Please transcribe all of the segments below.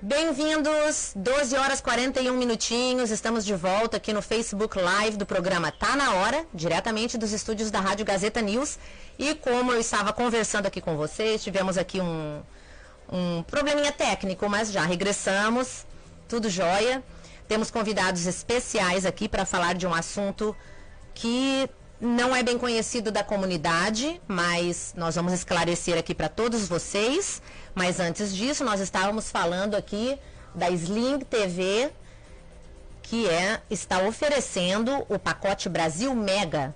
Bem-vindos, 12 horas 41 minutinhos, estamos de volta aqui no Facebook Live do programa Tá Na Hora, diretamente dos estúdios da Rádio Gazeta News. E como eu estava conversando aqui com vocês, tivemos aqui um probleminha técnico, mas já regressamos, tudo jóia. Temos convidados especiais aqui para falar de um assunto que não é bem conhecido da comunidade, mas nós vamos esclarecer aqui para todos vocês. Mas antes disso, nós estávamos falando aqui da Sling TV, que está oferecendo o pacote Brasil Mega.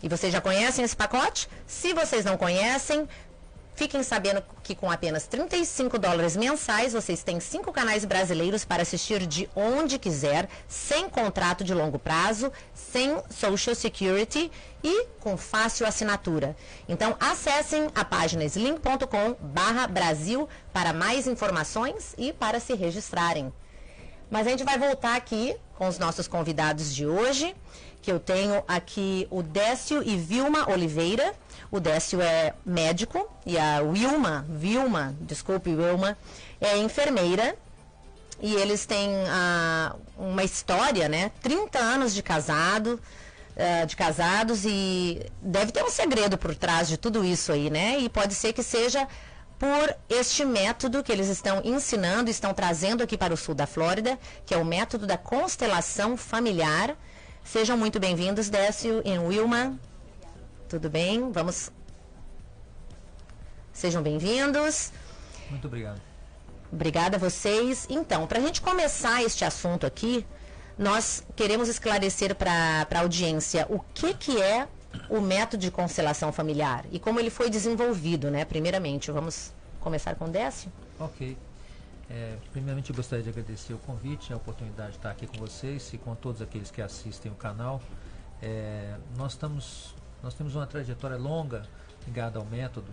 E vocês já conhecem esse pacote? Se vocês não conhecem, fiquem sabendo que com apenas $35 mensais, vocês têm 5 canais brasileiros para assistir de onde quiser, sem contrato de longo prazo, sem Social Security e com fácil assinatura. Então, acessem a página sling.com/Brasil para mais informações e para se registrarem. Mas a gente vai voltar aqui com os nossos convidados de hoje, que eu tenho aqui o Décio e Vilma Oliveira. O Décio é médico e a Wilma é enfermeira. E eles têm uma história, né? 30 anos de casados e deve ter um segredo por trás de tudo isso aí, né? E pode ser que seja por este método que eles estão ensinando, estão trazendo aqui para o sul da Flórida, que é o método da constelação familiar. Sejam muito bem-vindos, Décio e Wilma. Tudo bem? Sejam bem-vindos. Muito obrigado. Obrigada a vocês. Então, para a gente começar este assunto aqui, nós queremos esclarecer para a audiência o que é o método de constelação familiar e como ele foi desenvolvido, né? Primeiramente, vamos começar com o Décio? Ok. Primeiramente, eu gostaria de agradecer o convite, a oportunidade de estar aqui com vocês e com todos aqueles que assistem o canal. Nós temos uma trajetória longa ligada ao método,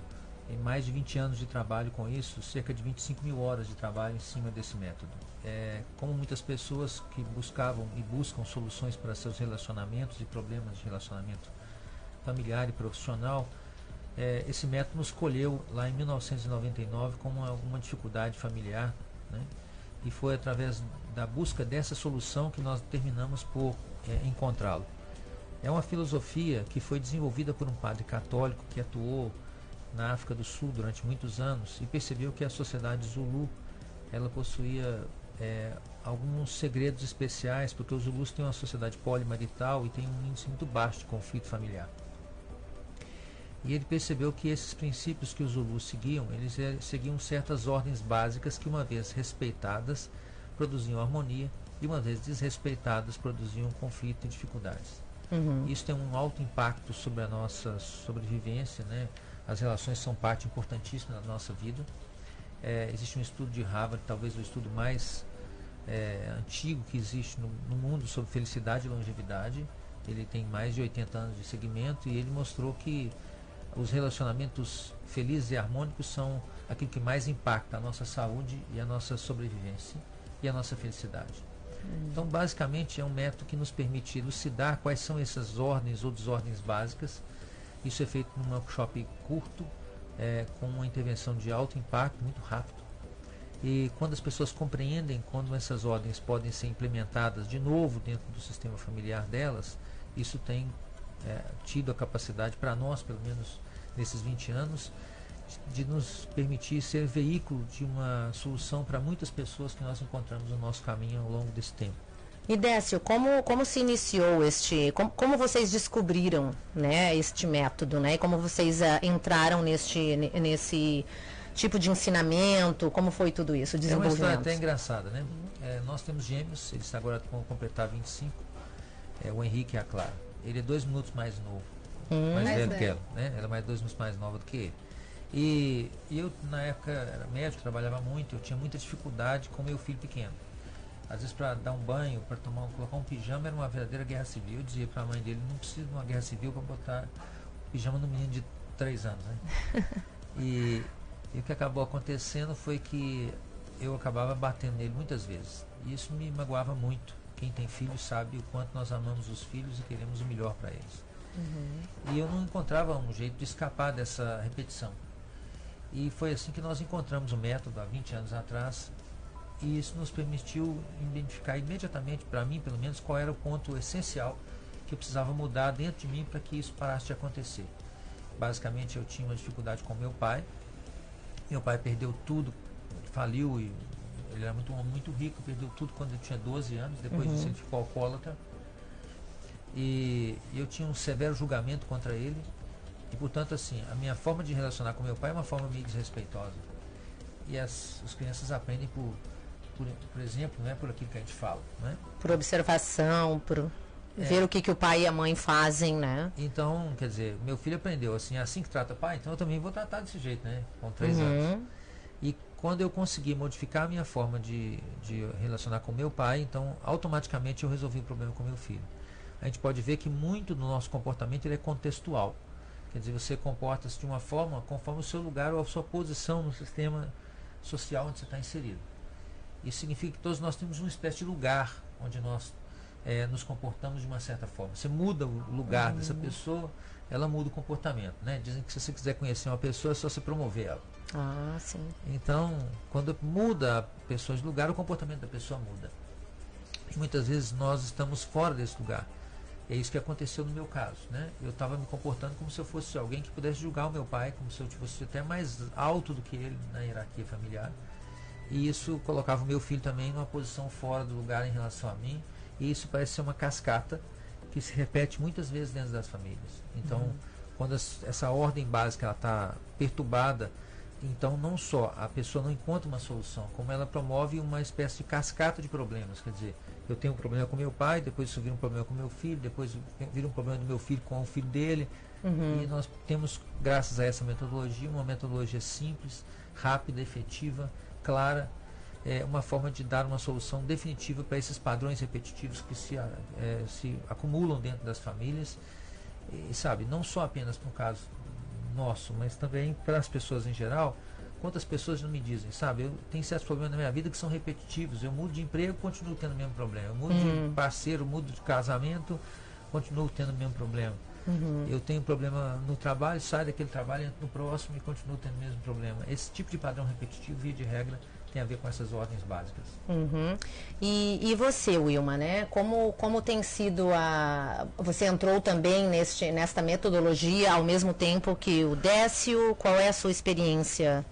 em mais de 20 anos de trabalho com isso, cerca de 25 mil horas de trabalho em cima desse método. Como muitas pessoas que buscavam e buscam soluções para seus relacionamentos e problemas de relacionamento familiar e profissional, esse método nos colheu lá em 1999 com uma dificuldade familiar, né? E foi através da busca dessa solução que nós terminamos por encontrá-lo. É uma filosofia que foi desenvolvida por um padre católico que atuou na África do Sul durante muitos anos e percebeu que a sociedade Zulu ela possuía alguns segredos especiais, porque os Zulus têm uma sociedade polimarital e tem um índice muito baixo de conflito familiar. E ele percebeu que esses princípios que os Zulus seguiam, eles seguiam certas ordens básicas que, uma vez respeitadas, produziam harmonia e, uma vez desrespeitadas, produziam conflito e dificuldades. Isso tem um alto impacto sobre a nossa sobrevivência, né? As relações são parte importantíssima da nossa vida. Existe um estudo de Harvard, talvez o estudo mais antigo que existe no mundo sobre felicidade e longevidade. Ele tem mais de 80 anos de segmento e ele mostrou que os relacionamentos felizes e harmônicos são aquilo que mais impacta a nossa saúde e a nossa sobrevivência e a nossa felicidade. Então, basicamente, é um método que nos permite elucidar quais são essas ordens ou desordens básicas. Isso é feito num workshop curto, com uma intervenção de alto impacto, muito rápido. E quando as pessoas compreendem como essas ordens podem ser implementadas de novo dentro do sistema familiar delas, isso tem tido a capacidade para nós, pelo menos nesses 20 anos, de nos permitir ser veículo de uma solução para muitas pessoas que nós encontramos no nosso caminho ao longo desse tempo. E Décio, como se iniciou como vocês descobriram, né, este método, né, e como vocês entraram nesse tipo de ensinamento, como foi tudo isso, o desenvolvimento? É uma história até engraçada, né? Nós temos gêmeos, eles agora vão completar 25, o Henrique e a Clara. Ele é 2 minutos mais novo, mais velho que ela, né? Ela é mais 2 minutos mais nova do que ele. E eu, na época, era médico, trabalhava muito, eu tinha muita dificuldade com meu filho pequeno. Às vezes, para dar um banho, para colocar um pijama, era uma verdadeira guerra civil. Eu dizia para a mãe dele, não precisa de uma guerra civil para botar pijama no menino de 3 anos, né? E o que acabou acontecendo foi que eu acabava batendo nele muitas vezes. E isso me magoava muito. Quem tem filhos sabe o quanto nós amamos os filhos e queremos o melhor para eles. E eu não encontrava um jeito de escapar dessa repetição. E foi assim que nós encontramos o método há 20 anos atrás, e isso nos permitiu identificar imediatamente, para mim pelo menos, qual era o ponto essencial que eu precisava mudar dentro de mim para que isso parasse de acontecer. Basicamente, eu tinha uma dificuldade com meu pai perdeu tudo, faliu, e ele era muito rico, perdeu tudo quando ele tinha 12 anos, depois disso ele ficou alcoólatra, e eu tinha um severo julgamento contra ele, e portanto assim, a minha forma de relacionar com meu pai é uma forma meio desrespeitosa, e as crianças aprendem por exemplo, não é por aquilo que a gente fala, né? Por observação, por ver o que o pai e a mãe fazem, né? Então, quer dizer, meu filho aprendeu assim que trata pai, então eu também vou tratar desse jeito, né? Com 3 anos. E quando eu consegui modificar a minha forma de relacionar com meu pai, então automaticamente eu resolvi o problema com meu filho. A gente pode ver que muito do nosso comportamento ele é contextual. Quer dizer, você comporta-se de uma forma conforme o seu lugar ou a sua posição no sistema social onde você está inserido. Isso significa que todos nós temos uma espécie de lugar onde nós nos comportamos de uma certa forma. Você muda o lugar dessa pessoa, ela muda o comportamento, né? Dizem que se você quiser conhecer uma pessoa é só você promover ela. Ah, sim. Então, quando muda a pessoa de lugar, o comportamento da pessoa muda. E muitas vezes nós estamos fora desse lugar. É isso que aconteceu no meu caso, né? Eu estava me comportando como se eu fosse alguém que pudesse julgar o meu pai, como se eu fosse até mais alto do que ele na hierarquia familiar. E isso colocava o meu filho também numa posição fora do lugar em relação a mim. E isso parece ser uma cascata que se repete muitas vezes dentro das famílias. Então, quando essa ordem básica está perturbada, então não só a pessoa não encontra uma solução, como ela promove uma espécie de cascata de problemas. Quer dizer, eu tenho um problema com meu pai, depois isso vira um problema com meu filho, depois vira um problema do meu filho com o filho dele. E nós temos, graças a essa metodologia, uma metodologia simples, rápida, efetiva, clara, uma forma de dar uma solução definitiva para esses padrões repetitivos que se acumulam dentro das famílias, e sabe, não só apenas no caso nosso, mas também para as pessoas em geral. Quantas pessoas não me dizem, sabe, eu tenho certos problemas na minha vida que são repetitivos, eu mudo de emprego, continuo tendo o mesmo problema, eu mudo de parceiro, mudo de casamento, continuo tendo o mesmo problema. Eu tenho um problema no trabalho, saio daquele trabalho, entro no próximo e continuo tendo o mesmo problema. Esse tipo de padrão repetitivo, via de regra, tem a ver com essas ordens básicas. E você, Wilma, né? Como tem sido você entrou também nesta metodologia ao mesmo tempo que o Décio? Qual é a sua experiência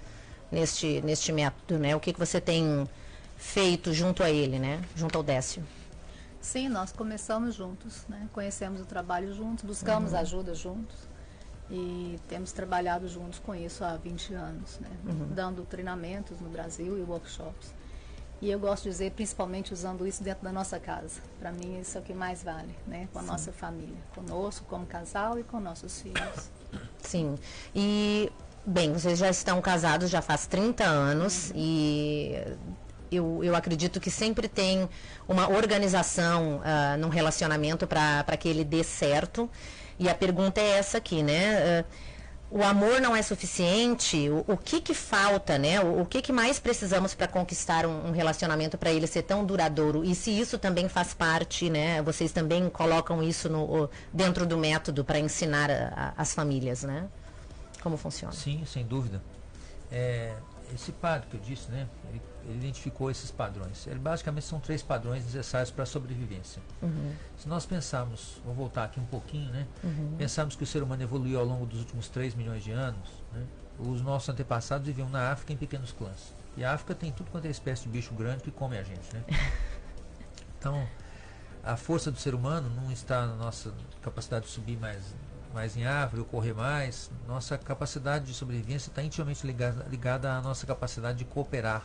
neste método, né? O que você tem feito junto a ele, né? Junto ao Décio? Sim, nós começamos juntos, né? Conhecemos o trabalho juntos, buscamos ajuda juntos e temos trabalhado juntos com isso há 20 anos, né? Dando treinamentos no Brasil e workshops. E eu gosto de dizer, principalmente usando isso dentro da nossa casa. Para mim, isso é o que mais vale, né? Com a nossa família, conosco como casal e com nossos filhos. Sim. E, bem, vocês já estão casados já faz 30 anos e eu acredito que sempre tem uma organização num relacionamento para que ele dê certo. E a pergunta é essa aqui, né? O amor não é suficiente? O que falta, né? O que mais precisamos para conquistar um relacionamento para ele ser tão duradouro? E se isso também faz parte, né? Vocês também colocam isso dentro do método para ensinar as famílias, né? Como funciona? Sim, sem dúvida. Esse padre que eu disse, né? Ele identificou esses padrões. Ele basicamente são 3 padrões necessários para a sobrevivência. Se nós pensarmos, vou voltar aqui um pouquinho, né? Pensarmos que o ser humano evoluiu ao longo dos últimos 3 milhões de anos, né? Os nossos antepassados viviam na África em pequenos clãs. E a África tem tudo quanto é espécie de bicho grande que come a gente, né? Então, a força do ser humano não está na nossa capacidade de subir mais em árvore ou correr mais. Nossa capacidade de sobrevivência está intimamente ligada à nossa capacidade de cooperar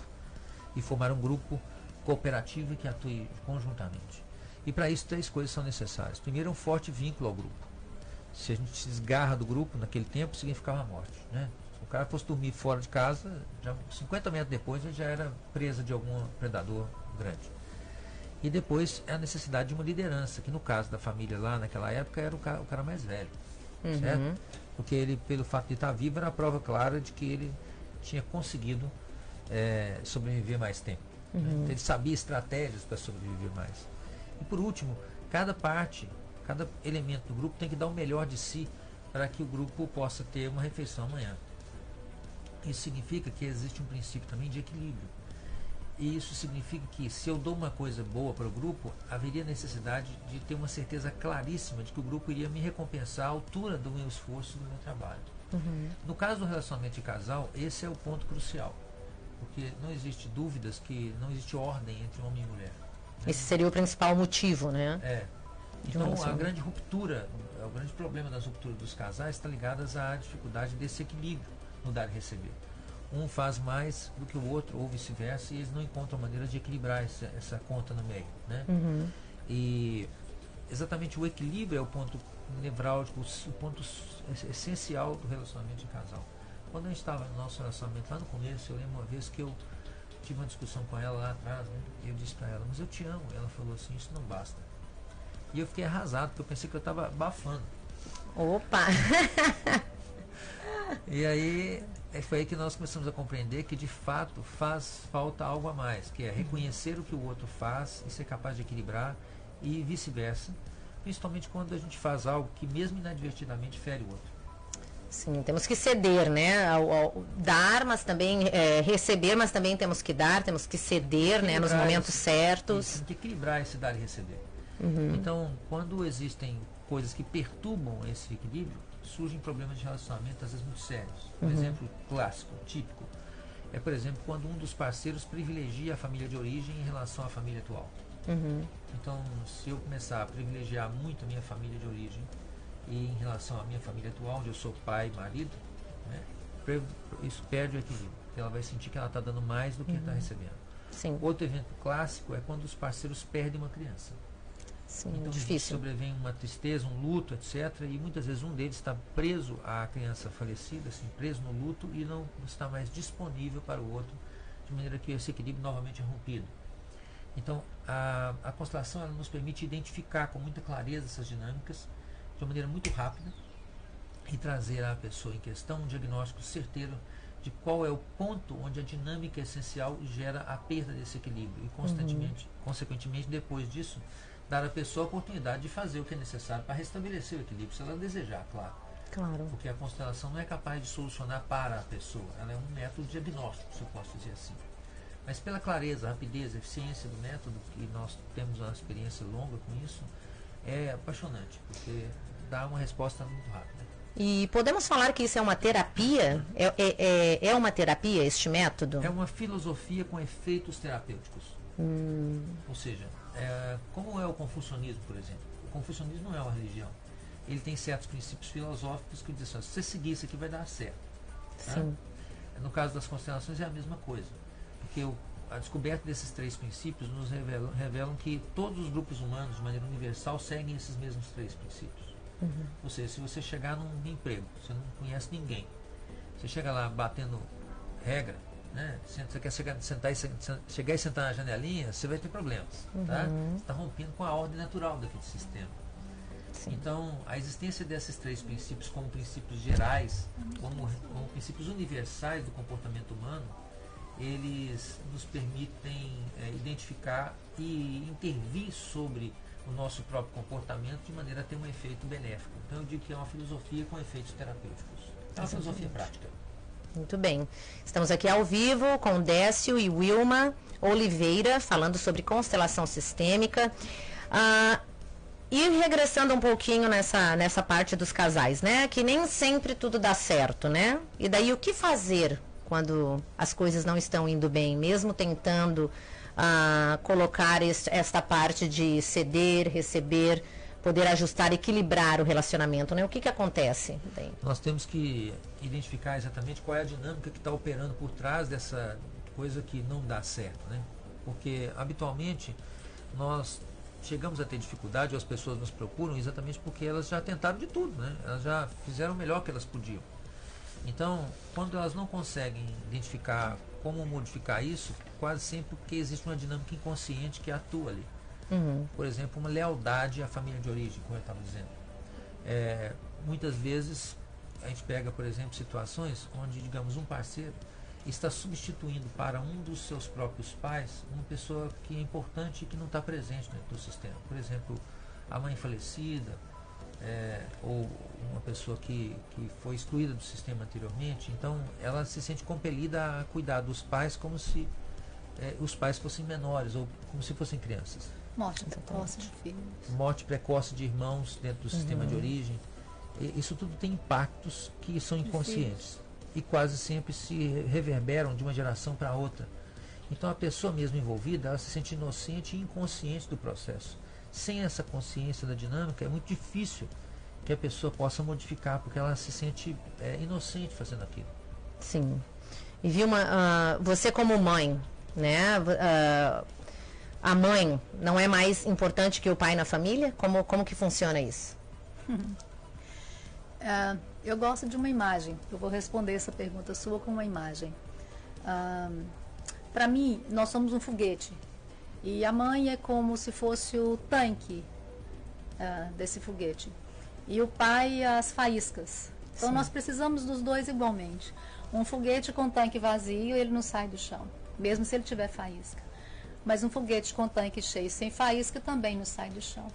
e formar um grupo cooperativo que atue conjuntamente. E para isso 3 coisas são necessárias. Primeiro, um forte vínculo ao grupo. Se a gente se desgarra do grupo naquele tempo, significava a morte, né? Se o cara fosse dormir fora de casa, já 50 metros depois ele já era presa de algum predador grande. E depois é a necessidade de uma liderança, que no caso da família lá naquela época era o cara mais velho, certo? Porque ele, pelo fato de estar vivo, era a prova clara de que ele tinha conseguido sobreviver mais tempo. Né? Então, ele sabia estratégias para sobreviver mais. E por último, cada elemento do grupo tem que dar o melhor de si para que o grupo possa ter uma refeição amanhã. Isso significa que existe um princípio também de equilíbrio. E isso significa que se eu dou uma coisa boa para o grupo, haveria necessidade de ter uma certeza claríssima de que o grupo iria me recompensar à altura do meu esforço e do meu trabalho. No caso do relacionamento de casal, esse é o ponto crucial. Porque não existe dúvidas que não existe ordem entre homem e mulher. Né? Esse seria o principal motivo, né? Então a grande ruptura, o grande problema das rupturas dos casais está ligado à dificuldade desse equilíbrio no dar e receber. Um faz mais do que o outro, ou vice-versa, e eles não encontram maneira de equilibrar essa conta no meio. Né? E exatamente o equilíbrio é o ponto nevrálgico, o ponto essencial do relacionamento de casal. Quando a gente estava no nosso relacionamento lá no começo, eu lembro uma vez que eu tive uma discussão com ela lá atrás, né? E eu disse para ela, mas eu te amo. Ela falou assim, isso não basta. E eu fiquei arrasado, porque eu pensei que eu estava abafando. Opa! E aí, foi aí que nós começamos a compreender que de fato faz falta algo a mais, que é reconhecer o que o outro faz e ser capaz de equilibrar, e vice-versa, principalmente quando a gente faz algo que mesmo inadvertidamente fere o outro. Sim, temos que ceder, né? Ao dar, mas também receber, mas também temos que dar, temos que ceder, né? Nos momentos certos. Temos que equilibrar esse dar e receber. Então, quando existem coisas que perturbam esse equilíbrio, surgem problemas de relacionamento, às vezes muito sérios. Um exemplo clássico, típico, é, por exemplo, quando um dos parceiros privilegia a família de origem em relação à família atual. Então, se eu começar a privilegiar muito a minha família de origem, e em relação à minha família atual, onde eu sou pai e marido, né, isso perde o equilíbrio. Ela vai sentir que ela está dando mais do que está recebendo. Sim. Outro evento clássico é quando os parceiros perdem uma criança. Sim, então difícil. sobrevém uma tristeza, um luto, etc. E muitas vezes um deles está preso à criança falecida, assim, preso no luto, e não está mais disponível para o outro, de maneira que esse equilíbrio novamente é rompido. Então a constelação ela nos permite identificar com muita clareza essas dinâmicas, de uma maneira muito rápida, e trazer à pessoa em questão um diagnóstico certeiro de qual é o ponto onde a dinâmica essencial gera a perda desse equilíbrio, e consequentemente, depois disso, dar à pessoa a oportunidade de fazer o que é necessário para restabelecer o equilíbrio, se ela desejar, claro. Claro. Porque a constelação não é capaz de solucionar para a pessoa, ela é um método diagnóstico, se eu posso dizer assim. Mas pela clareza, rapidez, eficiência do método, que nós temos uma experiência longa com isso, é apaixonante, porque dá uma resposta muito rápida. E podemos falar que isso é uma terapia? É uma terapia, este método? É uma filosofia com efeitos terapêuticos. Ou seja, como é o confucionismo, por exemplo? O confucionismo não é uma religião. Ele tem certos princípios filosóficos que dizem assim, se você seguir isso aqui vai dar certo. Tá? Sim. No caso das constelações é a mesma coisa. Porque a descoberta desses 3 princípios nos revelam que todos os grupos humanos, de maneira universal, seguem esses mesmos 3 princípios. Ou seja, se você chegar num emprego, você não conhece ninguém, você chega lá batendo regra, né? Você quer chegar e sentar na janelinha, você vai ter problemas. Tá? Você está rompendo com a ordem natural daquele sistema. Sim. Então, a existência desses 3 princípios como princípios gerais, como princípios universais do comportamento humano, eles nos permitem identificar e intervir sobre o nosso próprio comportamento de maneira a ter um efeito benéfico. Então eu digo que é uma filosofia com efeitos terapêuticos. É uma filosofia prática. Muito bem. Estamos aqui ao vivo com Décio e Wilma Oliveira, falando sobre constelação sistêmica. E regressando um pouquinho nessa parte dos casais, né? Que nem sempre tudo dá certo, né? E daí o que fazer quando as coisas não estão indo bem, mesmo tentando colocar esta parte de ceder, receber, poder ajustar, equilibrar o relacionamento, né? O que acontece? Bem, nós temos que identificar exatamente qual é a dinâmica que está operando por trás dessa coisa que não dá certo, né? Porque habitualmente nós chegamos a ter dificuldade, ou as pessoas nos procuram exatamente porque elas já tentaram de tudo, né? Elas já fizeram o melhor que elas podiam. Então, quando elas não conseguem identificar como modificar isso, quase sempre porque existe uma dinâmica inconsciente que atua ali. Por exemplo, uma lealdade à família de origem, como eu estava dizendo. Muitas vezes a gente pega, por exemplo, situações onde, digamos, um parceiro está substituindo para um dos seus próprios pais uma pessoa que é importante e que não está presente dentro do sistema. Por exemplo, a mãe falecida, ou uma pessoa que foi excluída do sistema anteriormente, então ela se sente compelida a cuidar dos pais como se os pais fossem menores ou como se fossem crianças. Morte precoce de filhos. Morte precoce de irmãos dentro do sistema de origem. Isso tudo tem impactos que são inconscientes e quase sempre se reverberam de uma geração para outra. Então a pessoa mesmo envolvida, ela se sente inocente e inconsciente do processo. Sem essa consciência da dinâmica, é muito difícil que a pessoa possa modificar, porque ela se sente inocente fazendo aquilo. Sim. E Vilma, você como mãe, né? A mãe não é mais importante que o pai na família? Como que funciona isso? Eu gosto de uma imagem. Eu vou responder essa pergunta sua com uma imagem. Para mim, nós somos um foguete. E a mãe é como se fosse o tanque desse foguete. E o pai, as faíscas. Então, nós precisamos dos dois igualmente. Um foguete com tanque vazio, ele não sai do chão, mesmo se ele tiver faísca. Mas um foguete com tanque cheio sem faísca também não sai do chão.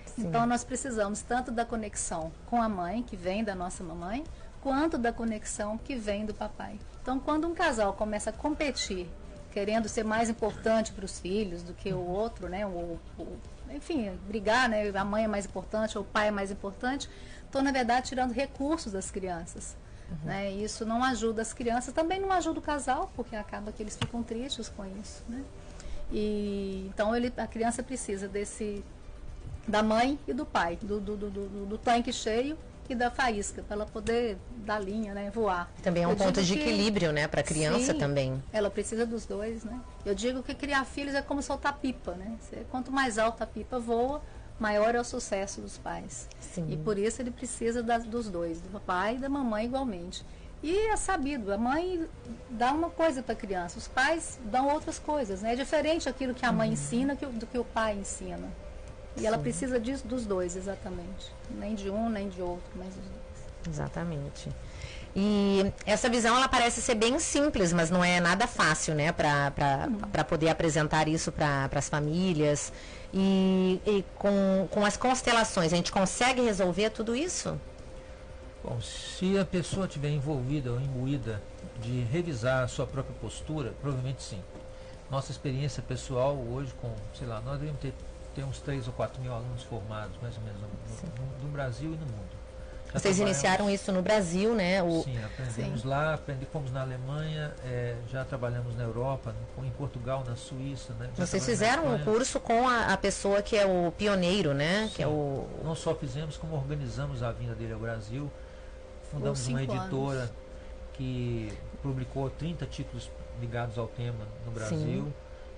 Sim. Então, nós precisamos tanto da conexão com a mãe, que vem da nossa mamãe, quanto da conexão que vem do papai. Então, quando um casal começa a competir, querendo ser mais importante para os filhos do que o outro, né? Enfim, brigar, né? A mãe é mais importante ou o pai é mais importante, estou, na verdade, tirando recursos das crianças. Né? E isso não ajuda as crianças, também não ajuda o casal, porque acaba que eles ficam tristes com isso. Né? E, então, a criança precisa da mãe e do pai, do tanque cheio e da faísca, para ela poder dar linha, né, voar. Também é um ponto de equilíbrio, né, para a criança também. Ela precisa dos dois, né? Eu digo que criar filhos é como soltar pipa, né? Quanto mais alta a pipa voa, maior é o sucesso dos pais. Sim. E por isso ele precisa dos dois, do papai e da mamãe igualmente. E é sabido, a mãe dá uma coisa para a criança, os pais dão outras coisas, né? É diferente aquilo que a mãe ensina do que o pai ensina. E ela precisa dos dois, exatamente. Nem de um, nem de outro, mas dos dois. Exatamente. E essa visão, ela parece ser bem simples, mas não é nada fácil, né? Para poder apresentar isso para as famílias. E com as constelações, a gente consegue resolver tudo isso? Bom, se a pessoa estiver envolvida ou imbuída de revisar a sua própria postura, provavelmente sim. Nossa experiência pessoal hoje nós devemos ter uns 3 ou 4 mil alunos formados, mais ou menos, no Brasil e no mundo. Vocês iniciaram isso no Brasil, né? Sim, aprendemos lá, fomos na Alemanha, já trabalhamos na Europa, em Portugal, na Suíça. Né? Vocês fizeram um curso com a pessoa que é o pioneiro, né? Sim, que é o... Não só fizemos, como organizamos a vinda dele ao Brasil. Fundamos uma editora que publicou 30 títulos ligados ao tema no Brasil. Sim.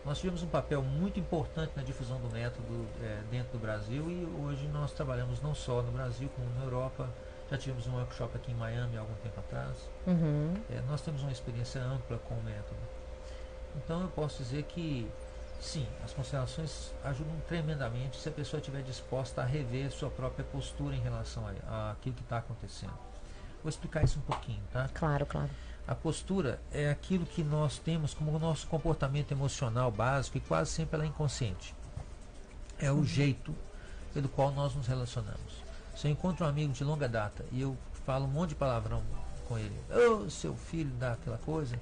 Nós tivemos um papel muito importante na difusão do método dentro do Brasil e hoje nós trabalhamos não só no Brasil, como na Europa. Já tivemos um workshop aqui em Miami há algum tempo atrás. Nós temos uma experiência ampla com o método. Então eu posso dizer que, sim, as constelações ajudam tremendamente se a pessoa estiver disposta a rever sua própria postura em relação àquilo que está acontecendo. Vou explicar isso um pouquinho, tá? Claro, claro. A postura é aquilo que nós temos como o nosso comportamento emocional básico e quase sempre ela é inconsciente. É o jeito pelo qual nós nos relacionamos. Se eu encontro um amigo de longa data e eu falo um monte de palavrão com ele, seu filho dá aquela coisa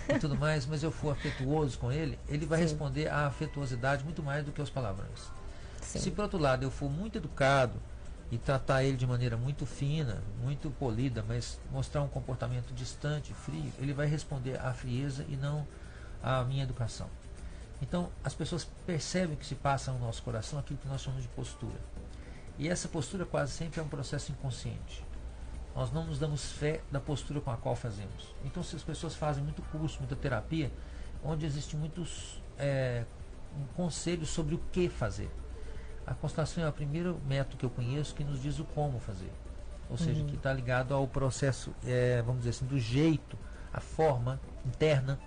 e tudo mais, mas eu for afetuoso com ele, ele vai responder à afetuosidade muito mais do que aos palavrões. Sim. Se por outro lado eu for muito educado e tratar ele de maneira muito fina, muito polida, mas mostrar um comportamento distante, frio, ele vai responder à frieza e não à minha educação. Então, as pessoas percebem que se passa no nosso coração aquilo que nós chamamos de postura. E essa postura quase sempre é um processo inconsciente. Nós não nos damos fé da postura com a qual fazemos. Então, se as pessoas fazem muito curso, muita terapia, onde existem muitos conselhos sobre o que fazer. A constelação é o primeiro método que eu conheço que nos diz o como fazer. Ou seja, que está ligado ao processo, vamos dizer assim, do jeito, a forma interna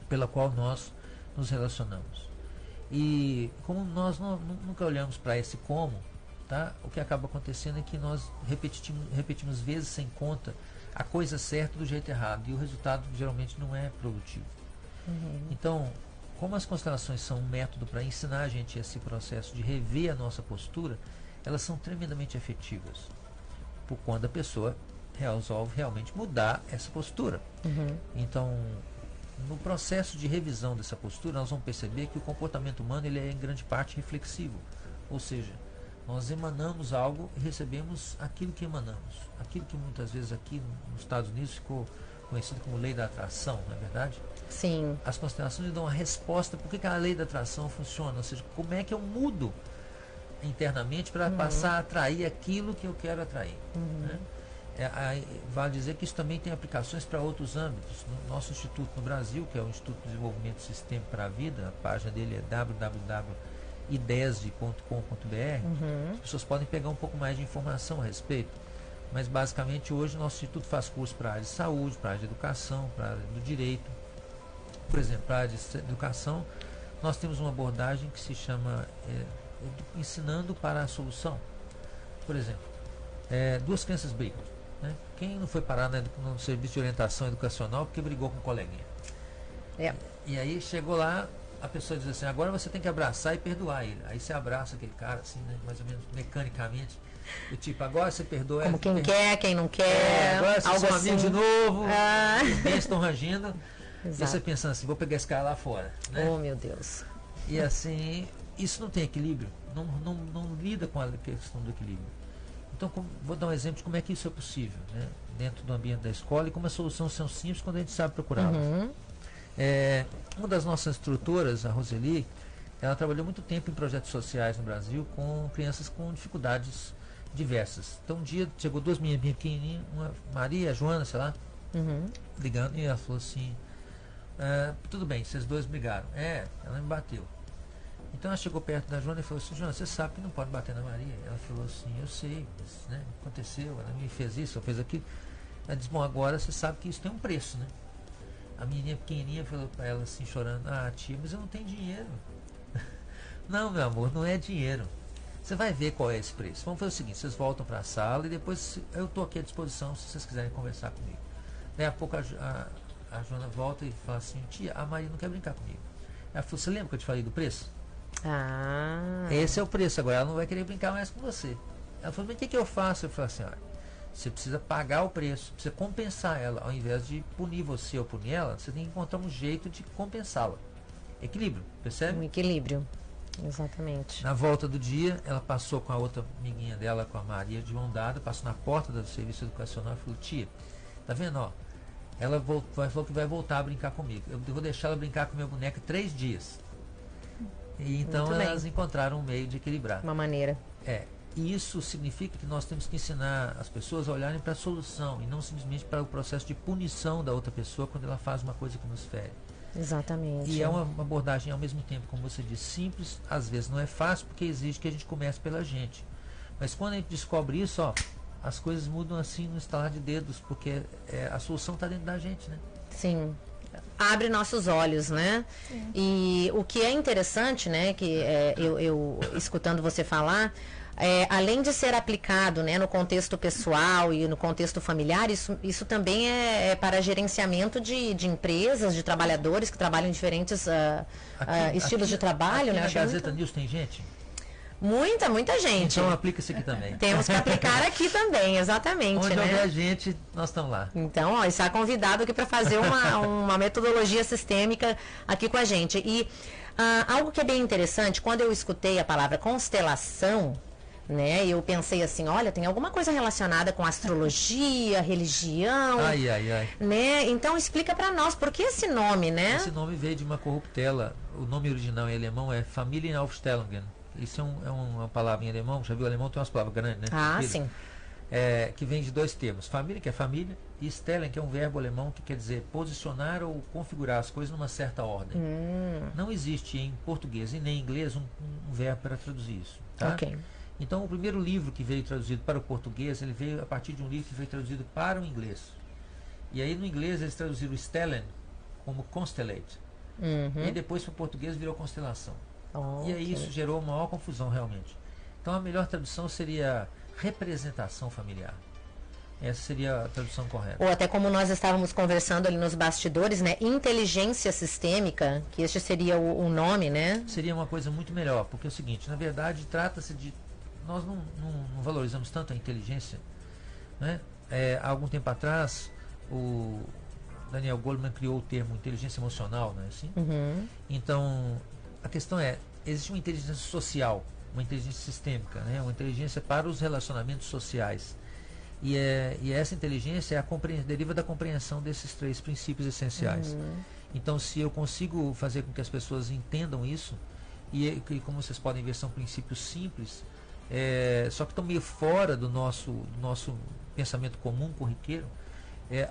pela qual nós nos relacionamos. E como nós nunca olhamos para esse como, tá? O que acaba acontecendo é que nós repetimos vezes sem conta a coisa certa do jeito errado. E o resultado geralmente não é produtivo. Então, como as constelações são um método para ensinar a gente esse processo de rever a nossa postura, elas são tremendamente efetivas. por quando a pessoa resolve realmente mudar essa postura. Então, no processo de revisão dessa postura, nós vamos perceber que o comportamento humano ele é em grande parte reflexivo, ou seja, nós emanamos algo e recebemos aquilo que emanamos, aquilo que muitas vezes aqui nos Estados Unidos ficou conhecido como lei da atração, não é verdade? Sim. As constelações dão uma resposta por que a lei da atração funciona, ou seja, como é que eu mudo internamente para passar a atrair aquilo que eu quero atrair. Né? Vale dizer que isso também tem aplicações para outros âmbitos. No nosso instituto no Brasil, que é o Instituto de Desenvolvimento Sistêmico para a Vida, a página dele é www.idesd.com.br. As pessoas podem pegar um pouco mais de informação a respeito. Mas basicamente hoje o nosso instituto faz curso para a área de saúde, para a área de educação, para a área do direito. Por exemplo, para a área de educação, nós temos uma abordagem que se chama ensinando para a solução. Por exemplo, duas crianças brigam. Né? Quem não foi parar no serviço de orientação educacional porque brigou com um coleguinha? E aí chegou lá, a pessoa diz assim, agora você tem que abraçar e perdoar ele. Aí você abraça aquele cara, assim, né, mais ou menos mecanicamente, do tipo, agora você perdoa. Como quem quer, quem não quer. Agora vocês são amigos de novo, os bens estão rangindo. E você pensando assim, vou pegar esse cara lá fora. Né? Oh, meu Deus. E assim, isso não tem equilíbrio, não lida com a questão do equilíbrio. Então, vou dar um exemplo de como é que isso é possível, né? Dentro do ambiente da escola e como as soluções são simples quando a gente sabe procurá-las. Uma das nossas instrutoras, a Roseli, ela trabalhou muito tempo em projetos sociais no Brasil com crianças com dificuldades diversas. Então, um dia chegou duas meninas bem pequenininhas, uma Maria, a Joana, sei lá, ligando, e ela falou assim, tudo bem, vocês dois brigaram. Ela me bateu. Então ela chegou perto da Joana e falou assim, Joana, você sabe que não pode bater na Maria? Ela falou assim, eu sei, mas, né, aconteceu, ela me fez isso, ela fez aquilo. Ela disse, bom, agora você sabe que isso tem um preço, né? A menininha pequenininha falou para ela assim, chorando, tia, mas eu não tenho dinheiro. Não, meu amor, não é dinheiro. Você vai ver qual é esse preço. Vamos fazer o seguinte, vocês voltam para a sala e depois eu estou aqui à disposição se vocês quiserem conversar comigo. Daí a pouco a Joana volta e fala assim, tia, a Maria não quer brincar comigo. Ela falou, você lembra que eu te falei do preço? Esse é o preço, agora ela não vai querer brincar mais com você. Ela falou, mas o que eu faço? Eu falei assim, você precisa pagar o preço, precisa compensar ela, ao invés de punir você ou punir ela, você tem que encontrar um jeito de compensá-la. Equilíbrio, percebe? Um equilíbrio, exatamente. Na volta do dia, ela passou com a outra amiguinha dela, com a Maria, de mão dada, passou na porta do serviço educacional e falou, tia, tá vendo, ela falou que vai voltar a brincar comigo. Eu vou deixar ela brincar com minha boneca 3 dias. E então elas encontraram um meio de equilibrar. Uma maneira. E isso significa que nós temos que ensinar as pessoas a olharem para a solução e não simplesmente para o processo de punição da outra pessoa quando ela faz uma coisa que nos fere. Exatamente. E é uma abordagem ao mesmo tempo, como você disse, simples, às vezes não é fácil porque exige que a gente comece pela gente. Mas quando a gente descobre isso, as coisas mudam assim no estalar de dedos, porque a solução está dentro da gente, né? Sim. Abre nossos olhos, né? Sim. E o que é interessante, né, que eu escutando você falar, além de ser aplicado, né, no contexto pessoal e no contexto familiar, isso também é para gerenciamento de empresas, de trabalhadores que trabalham em diferentes estilos de trabalho, aqui né? Na Gazeta News tem gente? Muita gente. Então aplica isso aqui também. Temos que aplicar aqui também, exatamente. Onde né? houver gente, nós estamos lá. Então, está convidado aqui para fazer uma metodologia sistêmica aqui com a gente. E algo que é bem interessante, quando eu escutei a palavra constelação, né, eu pensei assim, olha, tem alguma coisa relacionada com astrologia, religião. Né? Então explica para nós, por que esse nome, né? Esse nome veio de uma corruptela. O nome original em alemão é Familienaufstellungen. Isso é uma palavra em alemão, já viu, o alemão tem umas palavras grandes, né? Sim. Que vem de 2 termos. Família, que é família, e stellen, que é um verbo alemão que quer dizer posicionar ou configurar as coisas numa certa ordem. Não existe em português e nem em inglês um verbo para traduzir isso. Tá? Ok. Então, o primeiro livro que veio traduzido para o português, ele veio a partir de um livro que veio traduzido para o inglês. E aí, no inglês, eles traduziram stellen como constellate. E depois, para o português, virou constelação. E aí isso gerou uma maior confusão realmente. Então a melhor tradução seria representação familiar. Essa seria a tradução correta. Ou até como nós estávamos conversando ali nos bastidores, né? Inteligência sistêmica, que este seria o nome, né? Seria uma coisa muito melhor, porque é o seguinte, na verdade trata-se de... Nós não valorizamos tanto a inteligência, né? Há algum tempo atrás, o Daniel Goleman criou o termo inteligência emocional, não é assim? Então, a questão existe uma inteligência social, uma inteligência sistêmica, né? Uma inteligência para os relacionamentos sociais. E essa inteligência deriva da compreensão desses 3 princípios essenciais. Então, se eu consigo fazer com que as pessoas entendam isso, e como vocês podem ver, são princípios simples, só que estão meio fora do nosso pensamento comum, corriqueiro,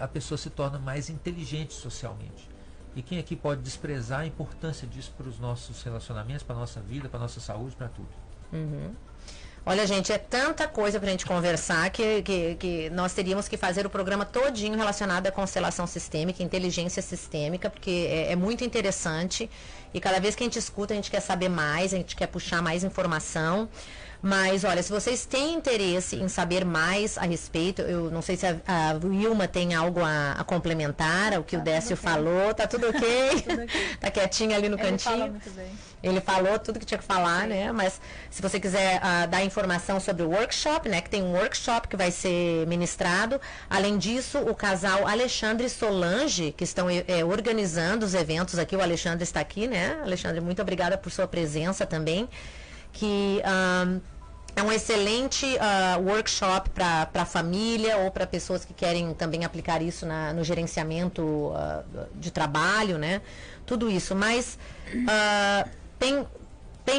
a pessoa se torna mais inteligente socialmente. E quem aqui pode desprezar a importância disso para os nossos relacionamentos, para a nossa vida, para a nossa saúde, para tudo? Olha, gente, é tanta coisa para a gente conversar que nós teríamos que fazer o programa todinho relacionado à constelação sistêmica, inteligência sistêmica, porque é muito interessante e cada vez que a gente escuta a gente quer saber mais, a gente quer puxar mais informação. Mas, olha, se vocês têm interesse em saber mais a respeito, eu não sei se a Wilma tem algo a complementar ao que o Décio falou. Tá tudo ok? Tudo ok. Tá quietinho ali no cantinho. Ele fala muito bem. Ele falou tudo que tinha que falar, Sim. né? Mas se você quiser dar informação sobre o workshop, né? Que tem um workshop que vai ser ministrado. Além disso, o casal Alexandre e Solange, que estão organizando os eventos aqui. O Alexandre está aqui, né? Alexandre, muito obrigada por sua presença também. Que é um excelente workshop para a família ou para pessoas que querem também aplicar isso no gerenciamento de trabalho, né? Tudo isso. Mas tem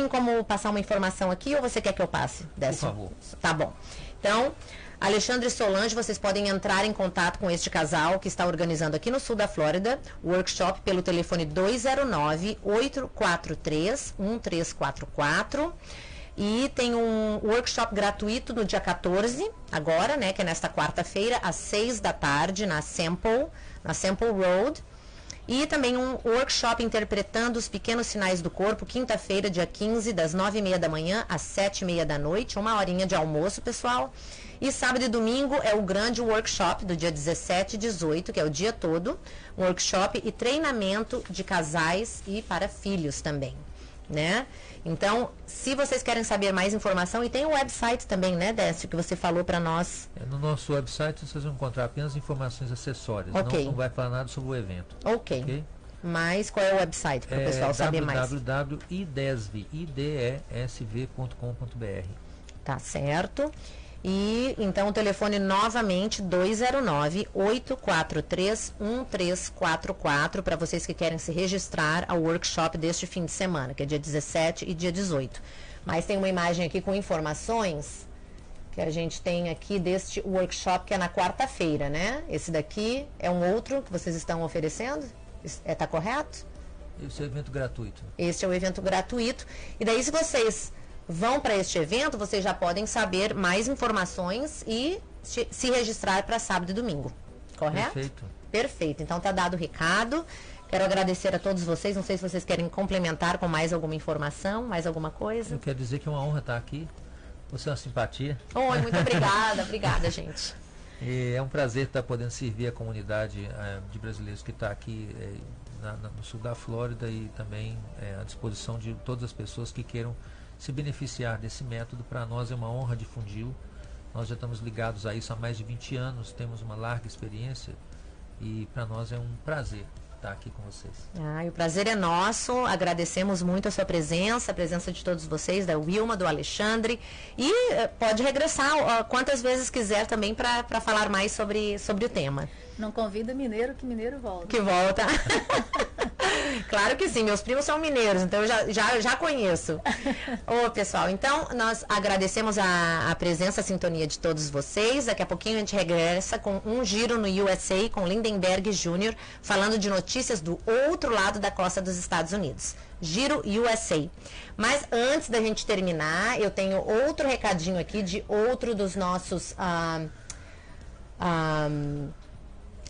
como passar uma informação aqui ou você quer que eu passe? Décio? Por favor. Tá bom. Então, Alexandre e Solange, vocês podem entrar em contato com este casal que está organizando aqui no sul da Flórida o workshop pelo telefone 209-843-1344. E tem um workshop gratuito no dia 14, agora, né, que é nesta quarta-feira, às 6 da tarde, na Sample Road. E também um workshop interpretando os pequenos sinais do corpo, quinta-feira, dia 15, das 9h30 da manhã às 7h30 da noite, 1 horinha de almoço, pessoal. E sábado e domingo é o grande workshop do dia 17 e 18, que é o dia todo, um workshop e treinamento de casais e para filhos também, né? Então, se vocês querem saber mais informação, e tem um website também, né, Décio, que você falou para nós. No nosso website vocês vão encontrar apenas informações acessórias, Ok. não vai falar nada sobre o evento. Ok. Mas qual é o website para o pessoal saber mais? www.idesv.com.br. Tá certo. E então o telefone novamente 209-843-1344 para vocês que querem se registrar ao workshop deste fim de semana, que é dia 17 e dia 18. Mas tem uma imagem aqui com informações que a gente tem aqui deste workshop que é na quarta-feira, né? Esse daqui é um outro que vocês estão oferecendo? Tá correto? Esse é o evento gratuito. Este é o evento gratuito. E daí se vocês vão para este evento, vocês já podem saber mais informações e se registrar para sábado e domingo. Correto? Perfeito. Perfeito. Então tá dado o recado. Quero agradecer a todos vocês. Não sei se vocês querem complementar com mais alguma informação, mais alguma coisa. Eu quero dizer que é uma honra estar aqui. Você é uma simpatia. Oi, muito obrigada. Obrigada, gente. E é um prazer estar podendo servir a comunidade de brasileiros que está aqui no sul da Flórida e também à disposição de todas as pessoas que queiram se beneficiar desse método. Para nós é uma honra difundi-lo. Nós já estamos ligados a isso há mais de 20 anos, temos uma larga experiência e para nós é um prazer estar aqui com vocês. O prazer é nosso, agradecemos muito a sua presença, a presença de todos vocês, da Wilma, do Alexandre, e pode regressar quantas vezes quiser também para falar mais sobre o tema. Não convida mineiro, que mineiro volta. Que volta. Claro que sim, meus primos são mineiros, então eu já conheço. Ô, pessoal, então nós agradecemos a presença, a sintonia de todos vocês. Daqui a pouquinho a gente regressa com um giro no USA com Lindenberg Jr., falando de notícias do outro lado da costa dos Estados Unidos. Giro USA. Mas antes da gente terminar, eu tenho outro recadinho aqui de outro dos nossos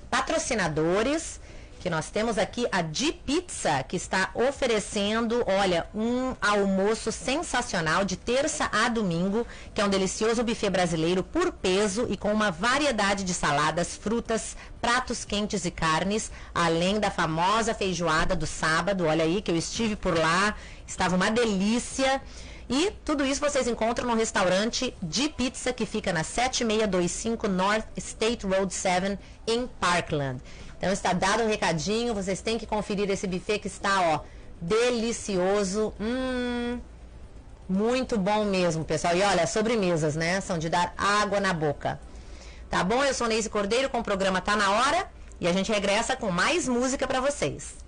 patrocinadores, que nós temos aqui a Di Pizza, que está oferecendo, olha, um almoço sensacional de terça a domingo, que é um delicioso buffet brasileiro por peso e com uma variedade de saladas, frutas, pratos quentes e carnes, além da famosa feijoada do sábado. Olha aí que eu estive por lá, estava uma delícia. E tudo isso vocês encontram no restaurante de pizza que fica na 7625 North State Road 7 em Parkland. Então está dado um recadinho, vocês têm que conferir esse buffet que está, ó, delicioso. Muito bom mesmo, pessoal. E olha, sobremesas, né? São de dar água na boca. Tá bom? Eu sou Neise Cordeiro com o programa Tá Na Hora e a gente regressa com mais música para vocês.